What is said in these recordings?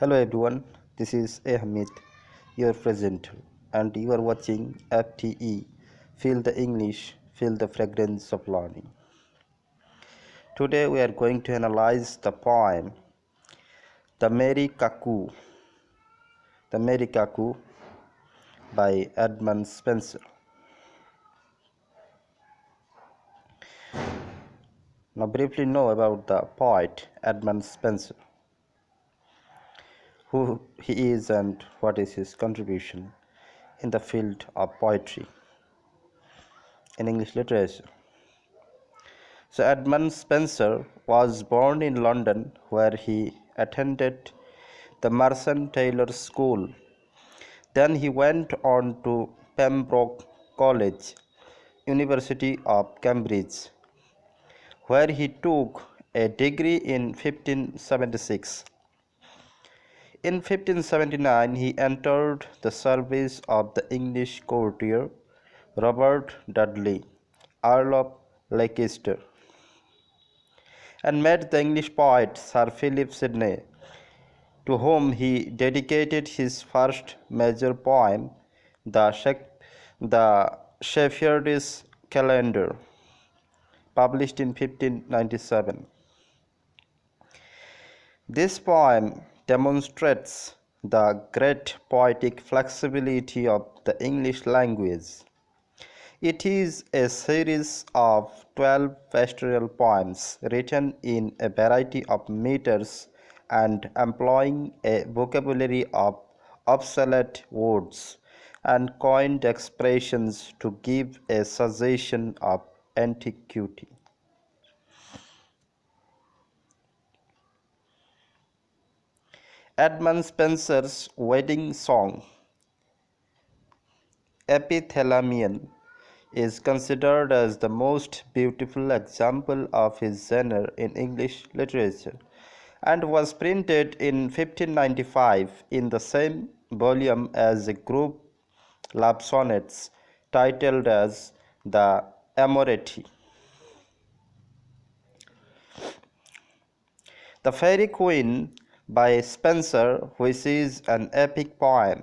Hello everyone, this is Ahmed, your presenter, and you are watching FTE. Feel the English, feel the fragrance of learning. Today we are going to analyze the poem The Merry Cuckoo, The Merry Cuckoo by Edmund Spenser. Now briefly know about the poet Edmund Spenser, who he is and what is his contribution in the field of poetry in English literature. So Edmund Spenser was born in London, where he attended the Merchant Taylors' School. Then he went on to Pembroke College, University of Cambridge, where he took a degree in 1576. In 1579 he entered the service of the English courtier Robert Dudley, Earl of Leicester, and met the English poet Sir Philip Sidney, to whom he dedicated his first major poem, the Shepherd's Calendar, published in 1597. This poem demonstrates the great poetic flexibility of the English language. It is a series of 12 pastoral poems written in a variety of meters and employing a vocabulary of obsolete words and coined expressions to give a suggestion of antiquity. Edmund Spenser's wedding song, Epithalamion, is considered as the most beautiful example of his genre in English literature and was printed in 1595 in the same volume as a group love sonnets titled as the Amoretti. The Fairy Queen by Spenser, which is an epic poem,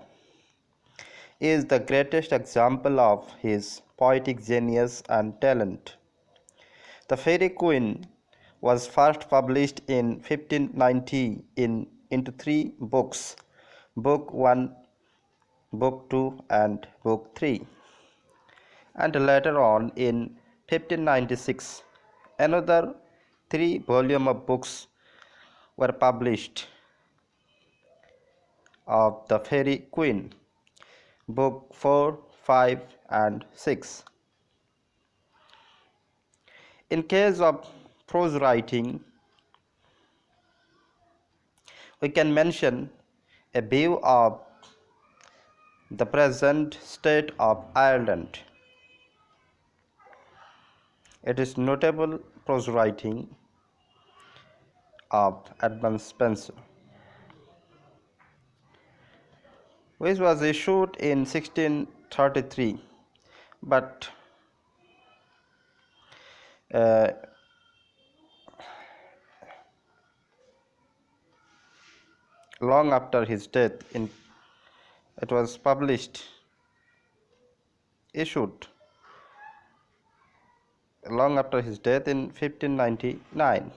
is the greatest example of his poetic genius and talent. The Fairy Queen was first published in 1590 into three books, Book 1, Book 2, and Book 3, and later on in 1596 another three volume of books were published of the Fairy Queen, Book 4, 5, and 6. In case of prose writing, we can mention a view of the present state of Ireland. It is notable prose writing of Edmund Spenser, which was issued in 1633, but uh, long after his death, it was issued long after his death in 1599.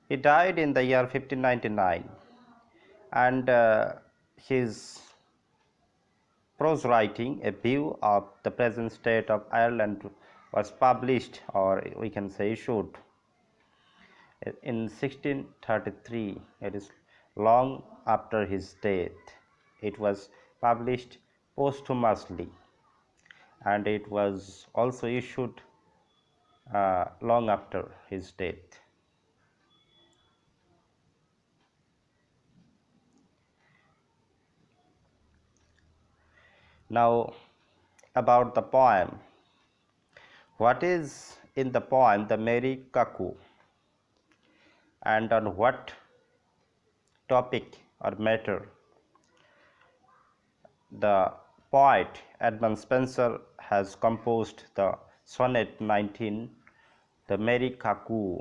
He died in the year 1599, and his prose writing, A View of the Present State of Ireland, was published, or we can say issued, in 1633. It is long after his death. It was published posthumously, and it was also issued long after his death. Now, about the poem. What is in the poem The Merry Cuckoo, and on what topic or matter the poet Edmund Spenser has composed the sonnet 19, the Merry Cuckoo.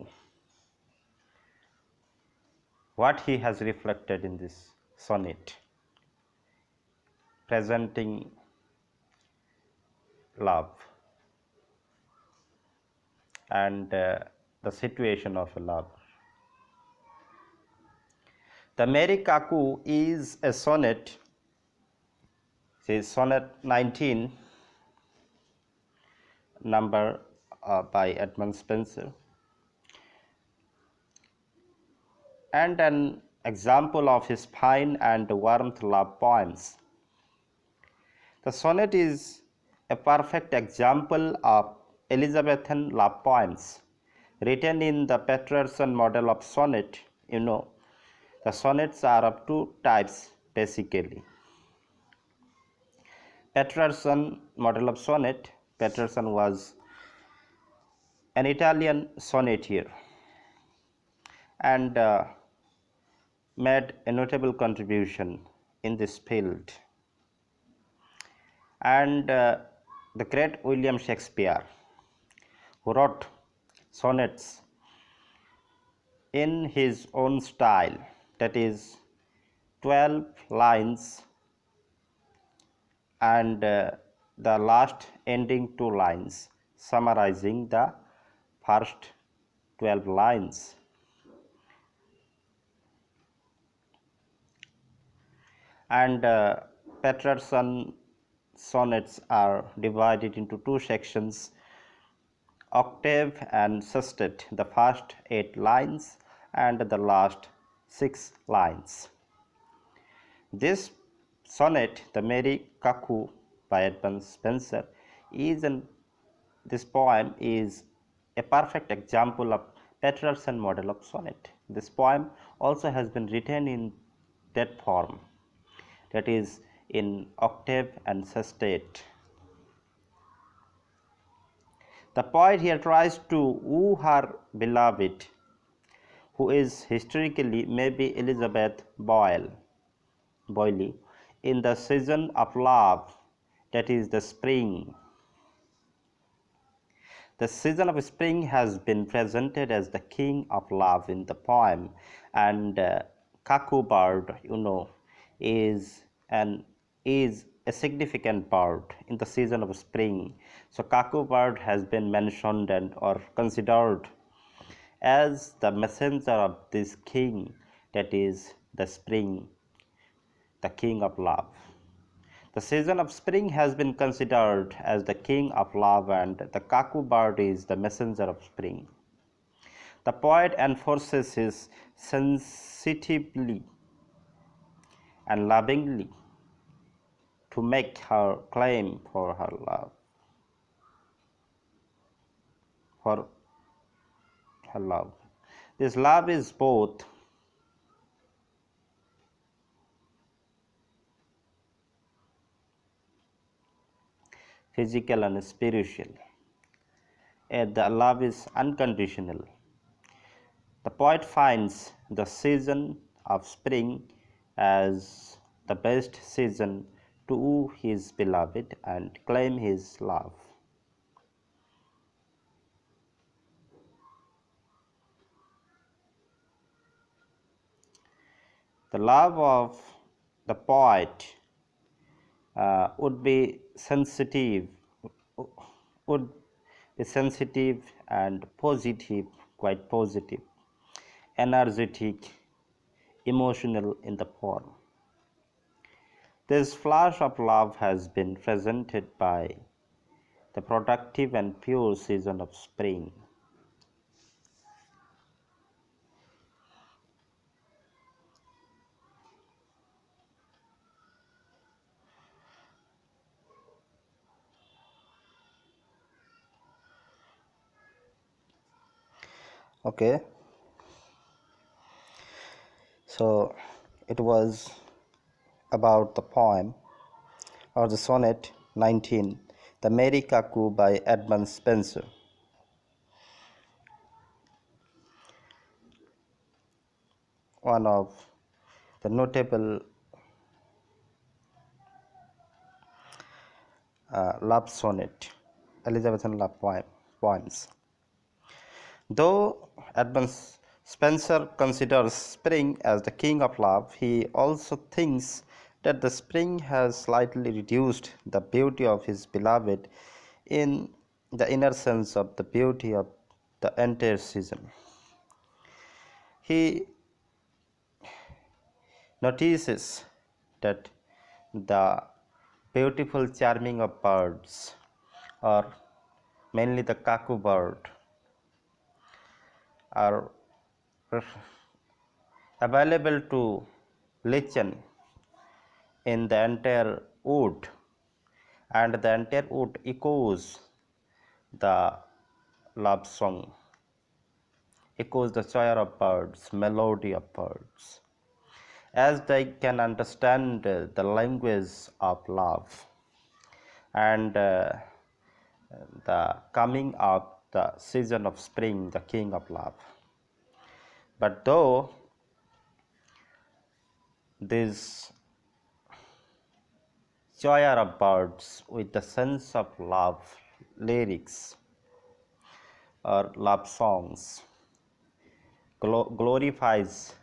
What he has reflected in this sonnet, presenting love and the situation of love. The Merry Cuckoo is a sonnet, says sonnet 19, number by Edmund Spenser, and an example of his fine and warmth love poems. The sonnet is a perfect example of Elizabethan love poems written in the Peterson model of sonnet. The sonnets are of two types basically. Peterson model of sonnet. Peterson was an Italian sonneteer and made a notable contribution in this field. And the great William Shakespeare, who wrote sonnets in his own style, that is 12 lines and the last ending 2 lines summarizing the first 12 lines. And Peterson sonnets are divided into two sections, octave and sestet, the first 8 lines and the last 6 lines. This sonnet, the Merry Cuckoo by Edmund Spenser, this poem is a perfect example of Peterson model of sonnet. This poem also has been written in that form, that is in octave and sestet. The poet here tries to woo her beloved, who is historically maybe Elizabeth Boyle, in the season of love, that is the spring. The season of spring has been presented as the king of love in the poem, and cuckoo bird, is a significant bird in the season of spring. So cuckoo bird has been mentioned and or considered as the messenger of this king, that is the spring, the king of love. The season of spring has been considered as the king of love, and the cuckoo bird is the messenger of spring. The poet enforces his sensitively and lovingly to make her claim for her love, for her love. This love is both physical and spiritual. The love is unconditional. The poet finds the season of spring as the best season to woo his beloved and claim his love. The love of the poet would be sensitive and positive, quite positive, energetic, emotional in the form. This flash of love has been presented by the productive and pure season of spring. Okay, so it was about the poem or the sonnet 19, The Merry Cuckoo by Edmund Spenser. One of the notable love sonnet, Elizabethan love poems. Though Edmund Spenser considers spring as the king of love, he also thinks that the spring has slightly reduced the beauty of his beloved in the inner sense of the beauty of the entire season. He notices that the beautiful charming of birds, or mainly the cuckoo bird, are available to listen in the entire wood, and the entire wood echoes the love song, echoes the choir of birds, melody of birds, as they can understand the language of love and the coming of the season of spring, the king of love. But though this choir of birds with the sense of love lyrics or love songs glorifies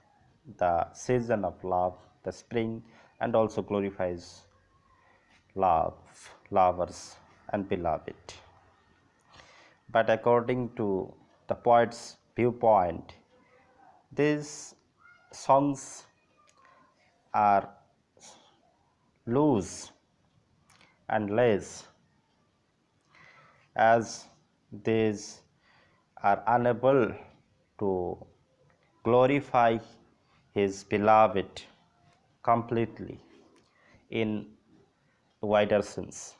the season of love, the spring, and also glorifies love, lovers, and beloved. But according to the poet's viewpoint, these songs are loose and less, as these are unable to glorify his beloved completely in wider sense.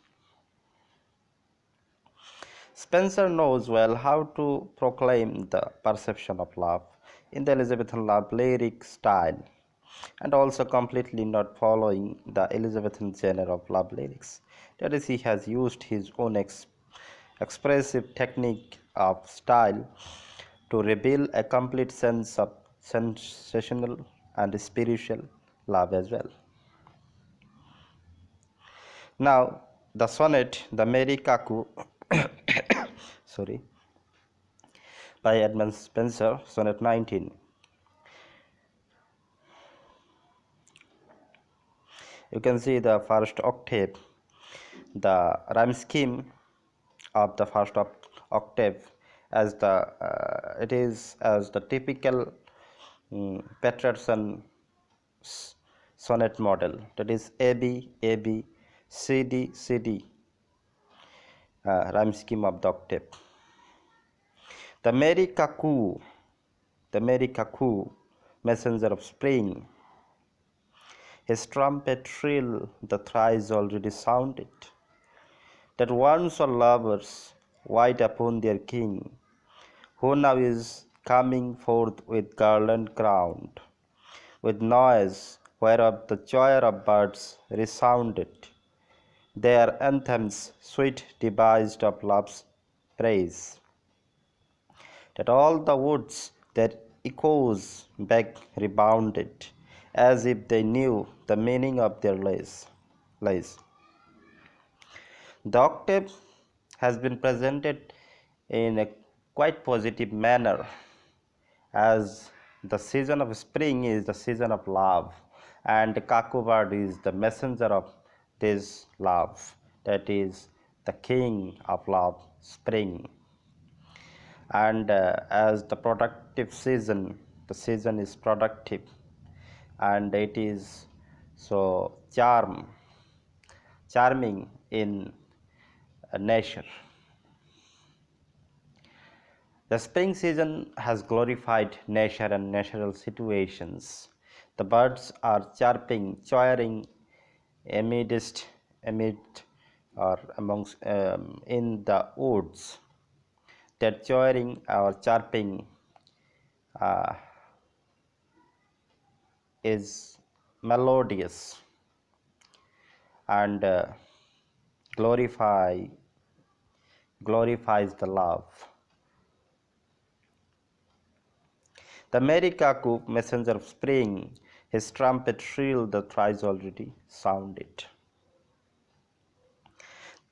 Spenser knows well how to proclaim the perception of love in the Elizabethan love lyric style, and also completely not following the Elizabethan genre of love lyrics. That is, he has used his own expressive technique of style to reveal a complete sense of sensational and spiritual love as well. Now, the sonnet, the Merry Cuckoo, sorry, by Edmund Spenser, sonnet 19. You can see the first octave, the rhyme scheme of the first octave, as the it is as the typical Peterson sonnet model, that is AB AB CD CD, rhyme scheme of the octave. The merry cuckoo, the merry cuckoo, messenger of spring, his trumpet trill the thrice already sounded, that once were lovers wait upon their king, who now is coming forth with garland crowned, with noise whereof the choir of birds resounded, their anthems sweet devised of love's praise, that all the woods their echoes back rebounded, as if they knew the meaning of their lays. The octave has been presented in a quite positive manner, as the season of spring is the season of love, and the cuckoo bird is the messenger of this love, that is the king of love, spring. And as the productive season, the season is productive, and it is so charming in nature. The spring season has glorified nature and natural situations. The birds are chirping, choiring amid or amongst in the woods. Their choiring or chirping uh, is melodious and glorify glorifies the love. The merry cuckoo, messenger of spring, his trumpet shrill the thrice already sounded.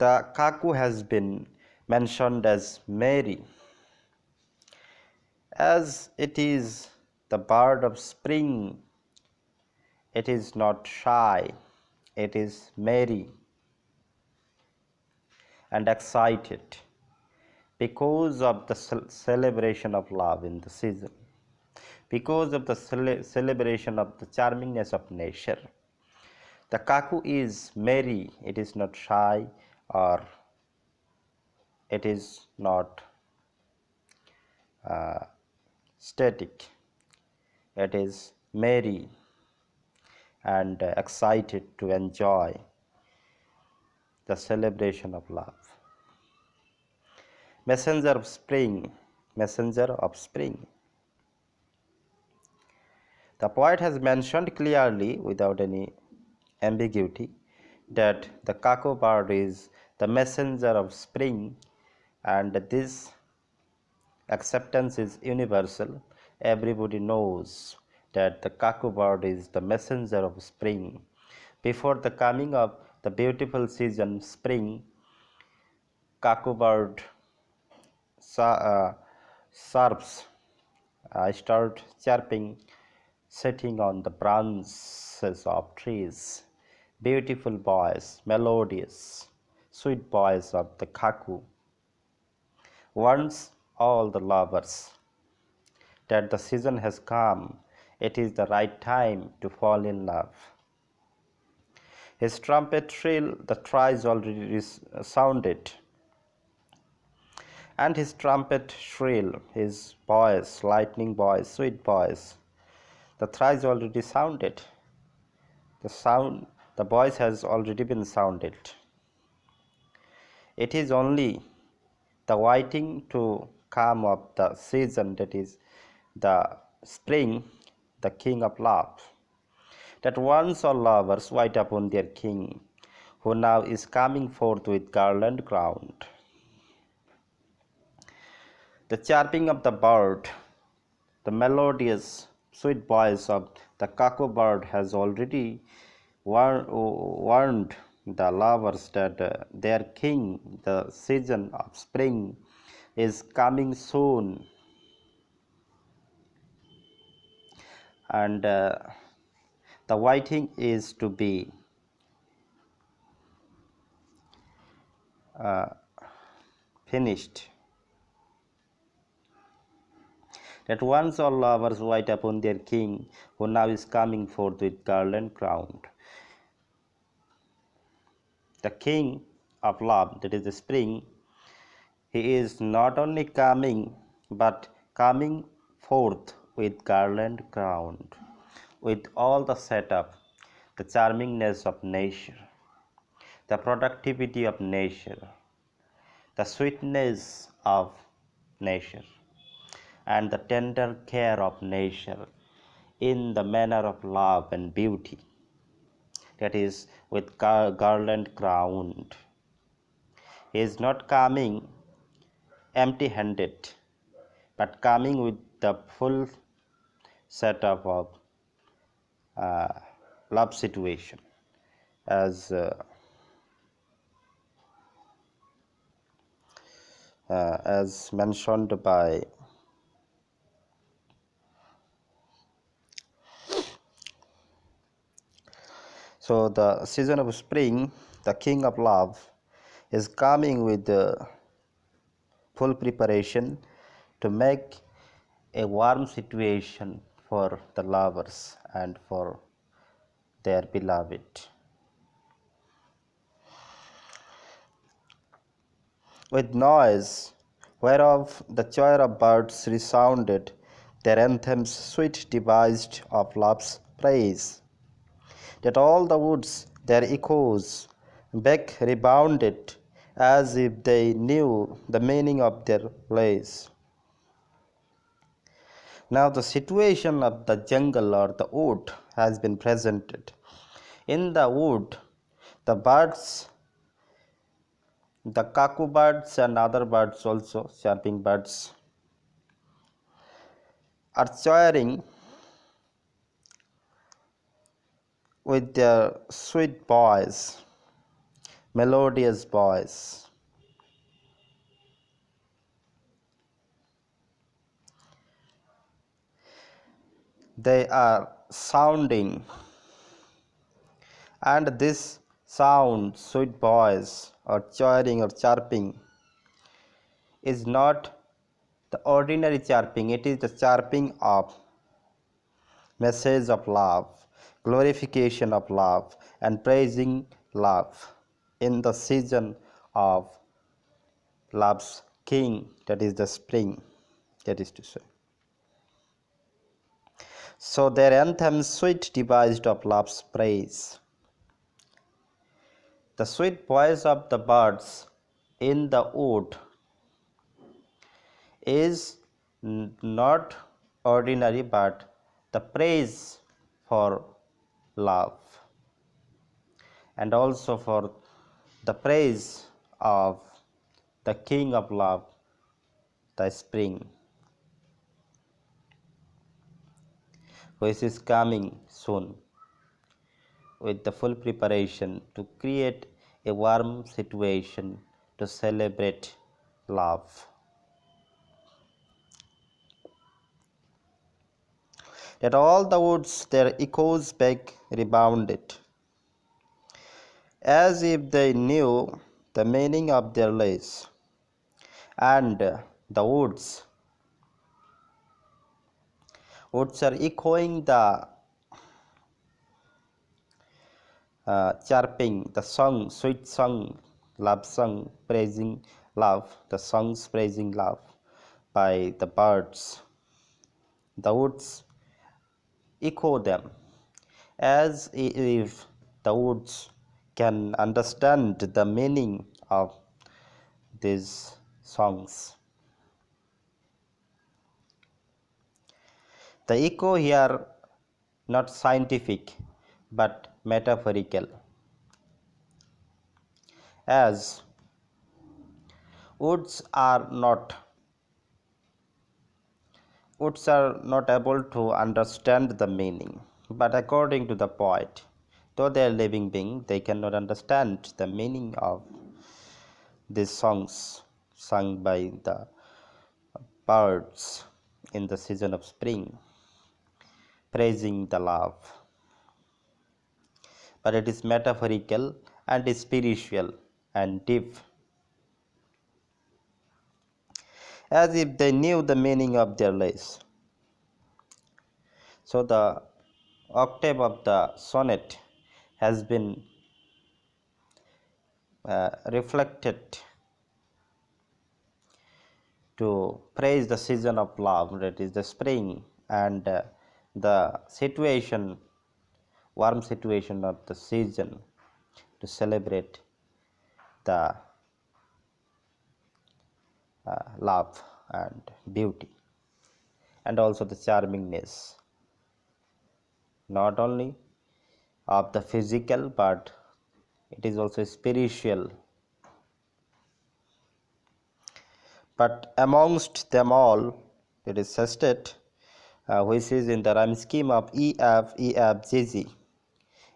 The cuckoo has been mentioned as merry, as it is the bird of spring. It is not shy, it is merry and excited because of the celebration of love in the season, because of the celebration of the charmingness of nature. The cuckoo is merry, it is not shy, or it is not static. It is merry and excited to enjoy the celebration of love. Messenger of spring, messenger of spring. The poet has mentioned clearly, without any ambiguity, that the cuckoo bird is the messenger of spring, and this acceptance is universal. Everybody knows that the cuckoo bird is the messenger of spring. Before the coming of the beautiful season, spring, cuckoo bird chirps, start chirping, sitting on the branches of trees. Beautiful voice, melodious, sweet voice of the cuckoo warns all the lovers that the season has come. It is the right time to fall in love. His trumpet shrill, the thrice already sounded, and his trumpet shrill, his voice, lightning voice, sweet voice, the thrice already sounded. The voice has already been sounded. It is only the waiting to come of the season, that is the spring, the king of love, that once all lovers wait upon their king, who now is coming forth with garland crowned. The chirping of the bird, the melodious, sweet voice of the cuckoo bird has already warned the lovers that their king, the season of spring, is coming soon. And the waiting is to be finished. That once all lovers wait upon their king, who now is coming forth with garland crowned. The king of love, that is the spring, he is not only coming, but coming forth with garland crowned, with all the setup, the charmingness of nature, the productivity of nature, the sweetness of nature, and the tender care of nature in the manner of love and beauty, that is with garland crowned. He is not coming empty handed, but coming with the full setup of uh, love situation, as mentioned by so the season of spring, the king of love, is coming with full preparation to make a warm situation for the lovers and for their beloved. With noise whereof the choir of birds resounded, their anthems sweet devised of love's praise, that all the woods their echoes back rebounded, as if they knew the meaning of their lays. Now the situation of the jungle or the wood has been presented. In the wood, the birds, the cuckoo birds and other birds also, chirping birds, are choiring with their sweet voice, melodious voice. They are sounding, and this sound, sweet voice, or chirring or chirping, is not the ordinary chirping, it is the chirping of message of love, glorification of love, and praising love in the season of love's king, that is the spring, that is to say. So their anthem, sweet devised of love's praise. The sweet voice of the birds in the wood is not ordinary but the praise for love, and also for the praise of the King of love, the spring, which is coming soon with the full preparation to create a warm situation to celebrate love. That all the woods their echoes back rebounded, as if they knew the meaning of their lays, and the woods are echoing the chirping, the song, sweet song, love song, praising love, the songs praising love by the birds. The woods echo them as if the woods can understand the meaning of these songs. The echo here not scientific but metaphorical, as woods are not woods are not able to understand the meaning, but according to the poet, though they are living beings, they cannot understand the meaning of these songs sung by the birds in the season of spring, praising the love. But it is metaphorical and spiritual and deep, as if they knew the meaning of their lays. So the octave of the sonnet has been reflected to praise the season of love, that is the spring, and the situation, warm situation of the season to celebrate the love and beauty, and also the charmingness, not only of the physical but it is also spiritual. But amongst them all, it is suggested, which is in the rhyme scheme of EF GG.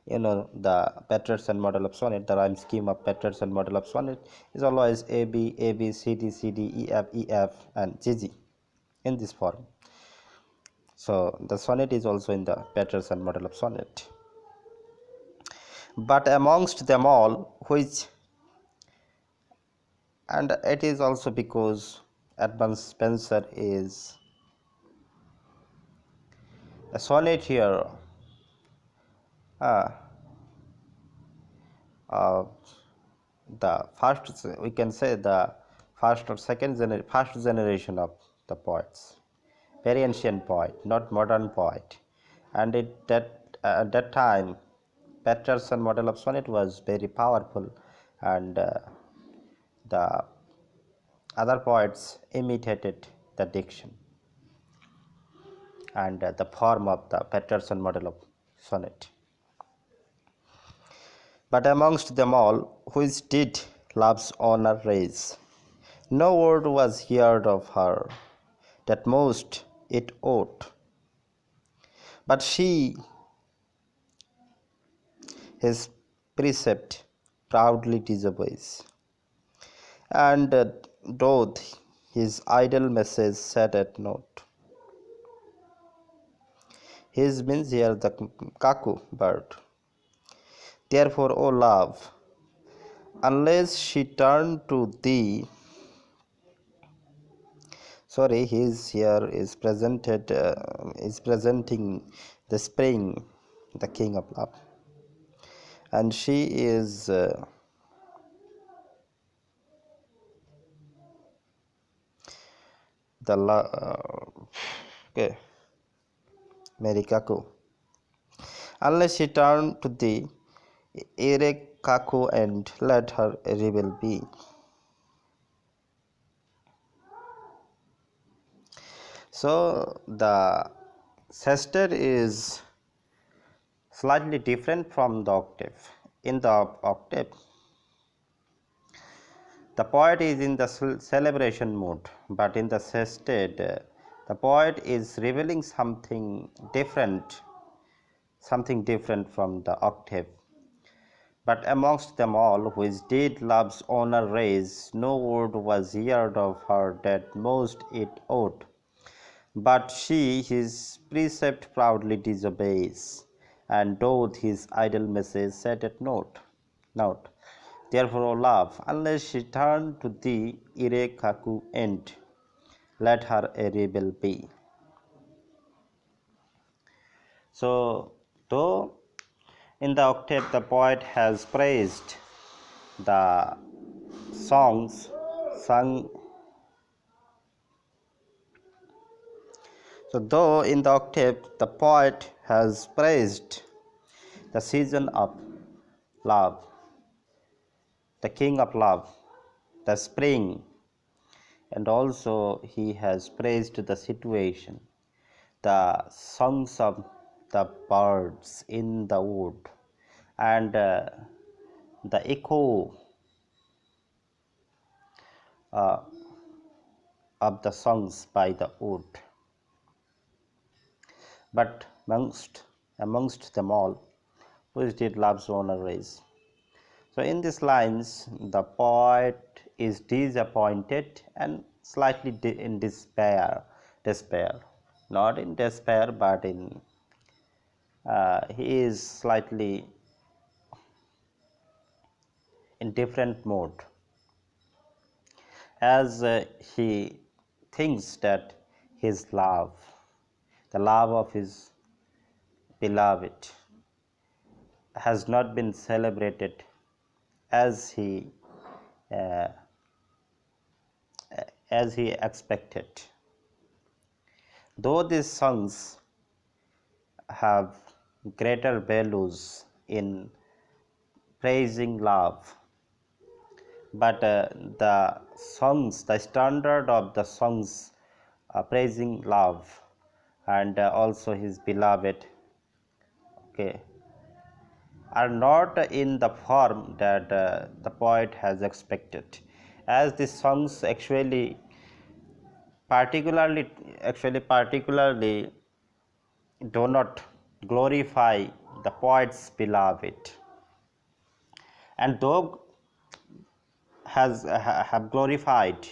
You know, the Peterson model of sonnet, the rhyme scheme of Peterson model of sonnet is always AB CD EF and GG in this form. So the sonnet is also in the Peterson model of sonnet. But amongst them all, which, and it is also because Edmund Spenser is a sonnet here, uh, uh, the first, we can say the first or first generation of the poets, very ancient poet, not modern poet, and at that time, Peterson model of sonnet was very powerful, and the other poets imitated the diction and the form of the Peterson model of sonnet. But amongst them all, which did love's honor raise, no word was heard of her that most it ought, but she his precept proudly disobeys, and doth his idle message set at naught. His means here the cuckoo bird. Therefore, O love, unless she turn to thee, sorry, his here is presenting the spring, the king of love, and she is okay, Mary Cuckoo. Unless she turn to thee, erect Cuckoo, and let her a rebel be. So the sester is slightly different from the octave. In the octave, the poet is in the celebration mood, but in the sestet, the poet is revealing something different from the octave. But amongst them all, which did love's honor raise, no word was heard of her that most it ought. But she his precept proudly disobeys, and doth his idle message set at naught. Naught. Therefore, O love, unless she turn to thee, ere Cuckoo end, let her a rebel be. So, though in the octave the poet has praised the songs sung, so though in the octave the poet has praised the season of love, the king of love, the spring, and also he has praised the situation, the songs of the birds in the wood, and the echo uh, of the songs by the wood. But amongst them all, which did love's honor raise. So in these lines, the poet is disappointed and slightly in despair, not in despair, but in he is slightly in different mode, as he thinks that his love, the love of his beloved, has not been celebrated as uh, he expected. Though these songs have greater values in praising love, but the standard of the songs praising love and also his beloved, okay, are not in the form that the poet has expected, as these songs particularly do not glorify the poet's beloved, and though have glorified,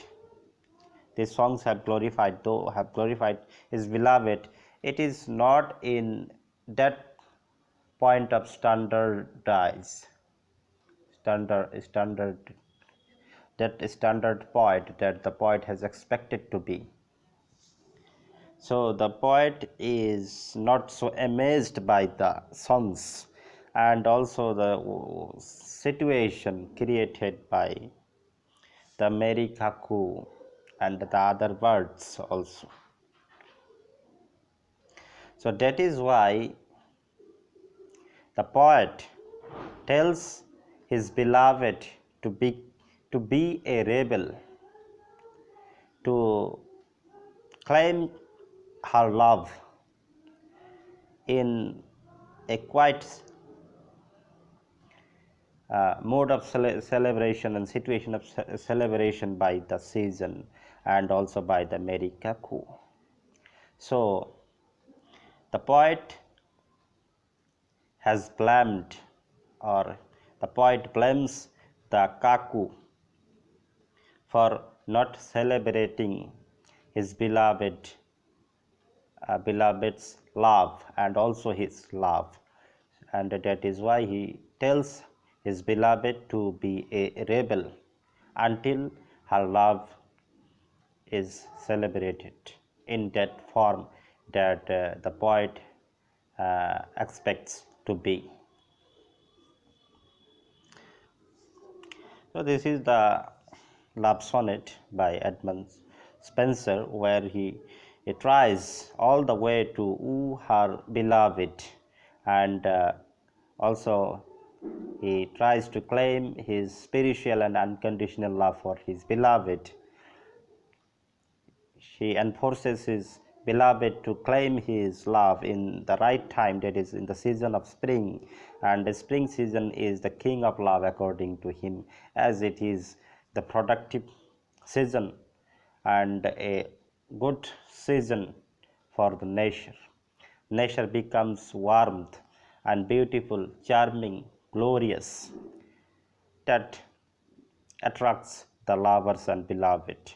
these songs have glorified his beloved, it is not in that point of standard that standard poet that the poet has expected to be. So the poet is not so amazed by the songs and also the situation created by the Mary Cuckoo and the other birds also. So that is why the poet tells his beloved to be a rebel, to claim her love in a quite mode of celebration and situation of celebration by the season and also by the Mary Cuckoo. So the poet has blamed, or the The poet blames the Cuckoo for not celebrating his beloved's love and also his love, and that is why he tells his beloved to be a rebel until her love is celebrated in that form that the poet expects to be. So this is the love sonnet by Edmund Spenser, where he tries all the way to woo her beloved, and also he tries to claim his spiritual and unconditional love for his beloved. He enforces his beloved to claim his love in the right time, that is, in the season of spring. And the spring season is the king of love, according to him, as it is the productive season and a good season for the nature. Nature becomes warmth and beautiful, charming, glorious, that attracts the lovers and beloved.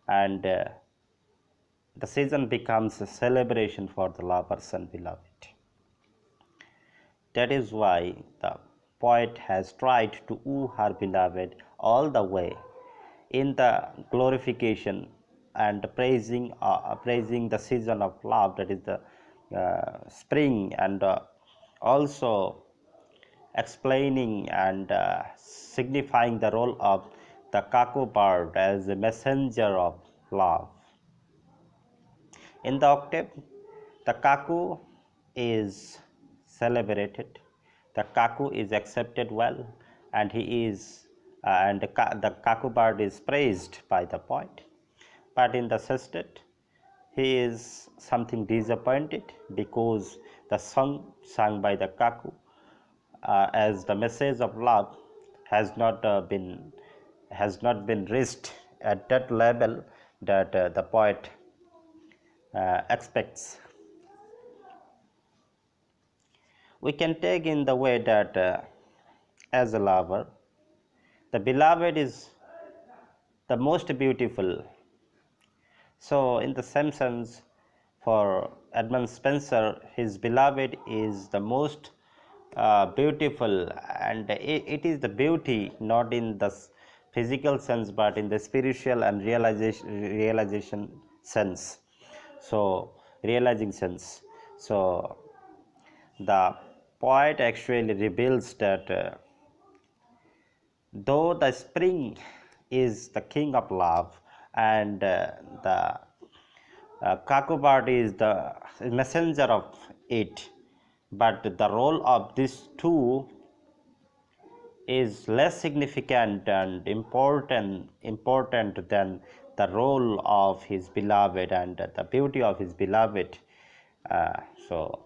And the season becomes a celebration for the lovers and beloved. That is why the poet has tried to woo her beloved all the way in the glorification and praising the season of love, that is the spring, and also explaining and signifying the role of the cuckoo bird as a messenger of love. In the octave, the cuckoo is celebrated, the cuckoo is accepted well, and he is and the cuckoo bird is praised by the poet. But in the sestet, he is something disappointed because the song sung by the cuckoo as the message of love has not been reached at that level that the poet expects. We can take in the way that as a lover, the beloved is the most beautiful. So, in the same sense, for Edmund Spenser, his beloved is the most beautiful, and it is the beauty not in the physical sense but in the spiritual and realization sense. So, realizing sense. So, the poet actually reveals that though the spring is the king of love and the cuckoo bird is the messenger of it, but the role of these two is less significant and important than the role of his beloved and the beauty of his beloved. So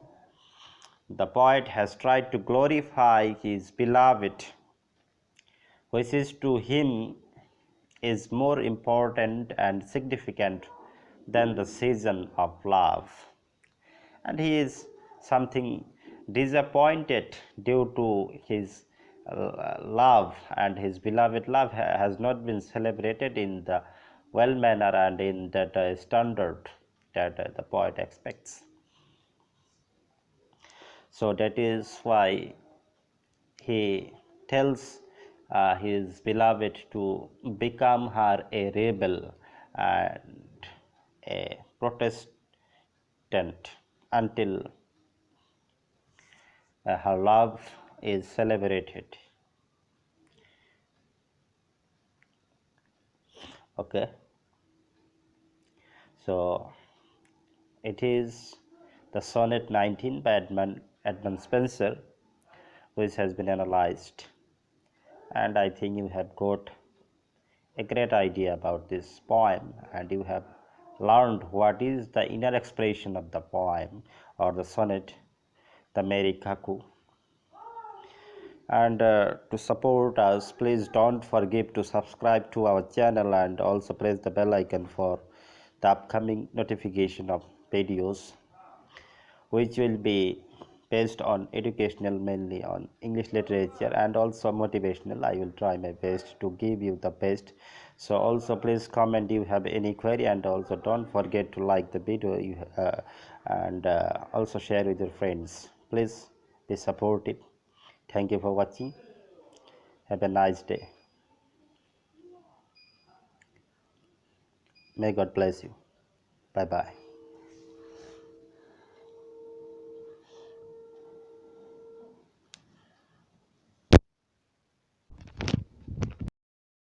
the poet has tried to glorify his beloved, which is to him is more important and significant than the season of love. And he is something disappointed due to his love, and his beloved love has not been celebrated in the well manner and in that standard that the poet expects. So that is why he tells his beloved to become her a rebel and a protestant until her love is celebrated. Okay, so it is the sonnet 19 by Edmund Spenser, which has been analyzed, and I think you have got a great idea about this poem, and you have learned what is the inner expression of the poem or the sonnet, the Merry Cuckoo. And to support us, please don't forget to subscribe to our channel and also press the bell icon for the upcoming notification of videos which will be based on educational, mainly on English literature, and also motivational. I will try my best to give you the best. So also please comment you have any query, and also don't forget to like the video and also share with your friends. Please be supportive. Thank you for watching. Have a nice day. May God bless you. Bye bye.